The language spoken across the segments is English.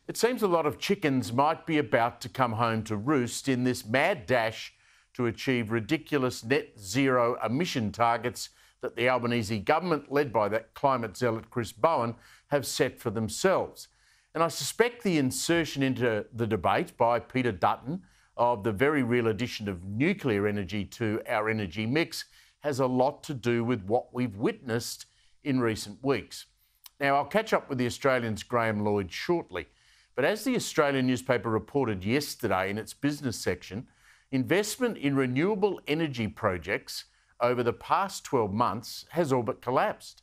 It seems a lot of chickens might be about to come home to roost in this mad dash to achieve ridiculous net zero emission targets that the Albanese government, led by that climate zealot Chris Bowen, have set for themselves. And I suspect the insertion into the debate by Peter Dutton of the very real addition of nuclear energy to our energy mix has a lot to do with what we've witnessed in recent weeks. Now, I'll catch up with the Australian's Graham Lloyd shortly, but as the Australian newspaper reported yesterday in its business section, investment in renewable energy projects over the past 12 months has all but collapsed.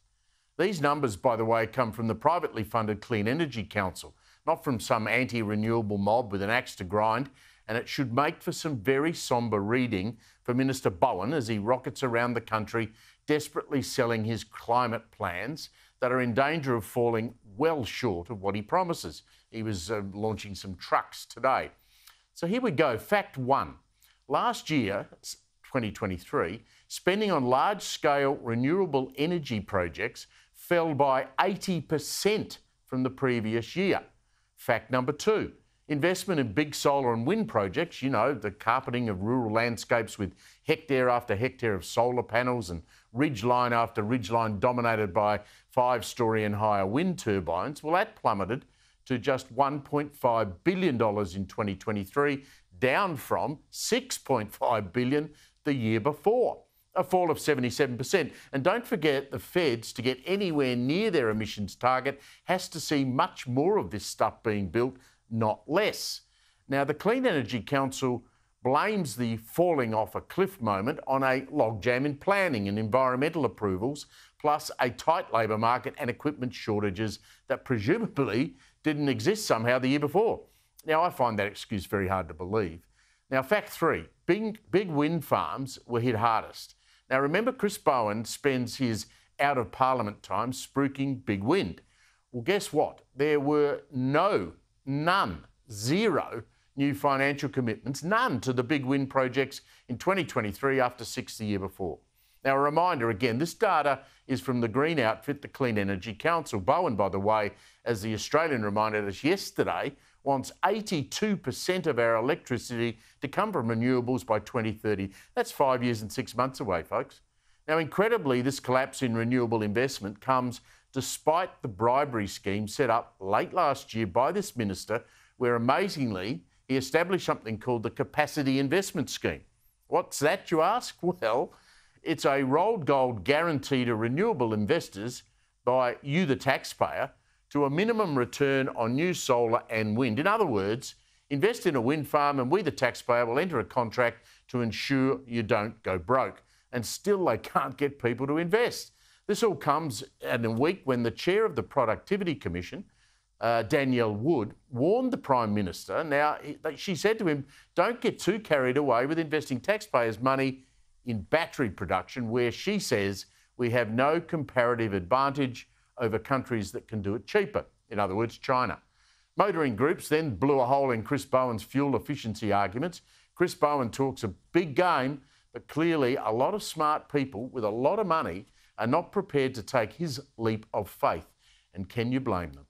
These numbers, by the way, come from the privately funded Clean Energy Council, not from some anti-renewable mob with an axe to grind, and it should make for some very sombre reading for Minister Bowen as he rockets around the country desperately selling his climate plans that are in danger of falling well short of what he promises. He was launching some trucks today. So here we go. Fact one. Last year, 2023, spending on large-scale renewable energy projects fell by 80% from the previous year. Fact number two. Investment in big solar and wind projects, you know, the carpeting of rural landscapes with hectare after hectare of solar panels and ridgeline after ridgeline dominated by 5-storey and higher wind turbines, well, that plummeted to just $1.5 billion in 2023, down from $6.5 billion the year before, a fall of 77%. And don't forget, the feds, to get anywhere near their emissions target, has to see much more of this stuff being built, not less. Now, the Clean Energy Council blames the falling off a cliff moment on a logjam in planning and environmental approvals, plus a tight labour market and equipment shortages that presumably didn't exist somehow the year before. Now, I find that excuse very hard to believe. Now, fact three, big wind farms were hit hardest. Now, remember, Chris Bowen spends his out-of-parliament time spruiking big wind. Well, guess what? There were none, zero new financial commitments, none to the big wind projects in 2023 after 6 the year before. Now, a reminder again, this data is from the green outfit, the Clean Energy Council. Bowen, by the way, as the Australian reminded us yesterday, wants 82% of our electricity to come from renewables by 2030. That's 5 years and 6 months away, folks. Now, incredibly, this collapse in renewable investment comes despite the bribery scheme set up late last year by this minister, where amazingly he established something called the Capacity Investment Scheme. What's that, you ask? Well, it's a rolled gold guarantee to renewable investors by you, the taxpayer, to a minimum return on new solar and wind. In other words, invest in a wind farm and we, the taxpayer, will enter a contract to ensure you don't go broke. And still they can't get people to invest. This all comes in a week when the chair of the Productivity Commission, Danielle Wood, warned the Prime Minister. Now, she said to him, don't get too carried away with investing taxpayers' money in battery production, where she says we have no comparative advantage over countries that can do it cheaper, in other words, China. Motoring groups then blew a hole in Chris Bowen's fuel efficiency arguments. Chris Bowen talks a big game, but clearly a lot of smart people with a lot of money are not prepared to take his leap of faith. And can you blame them?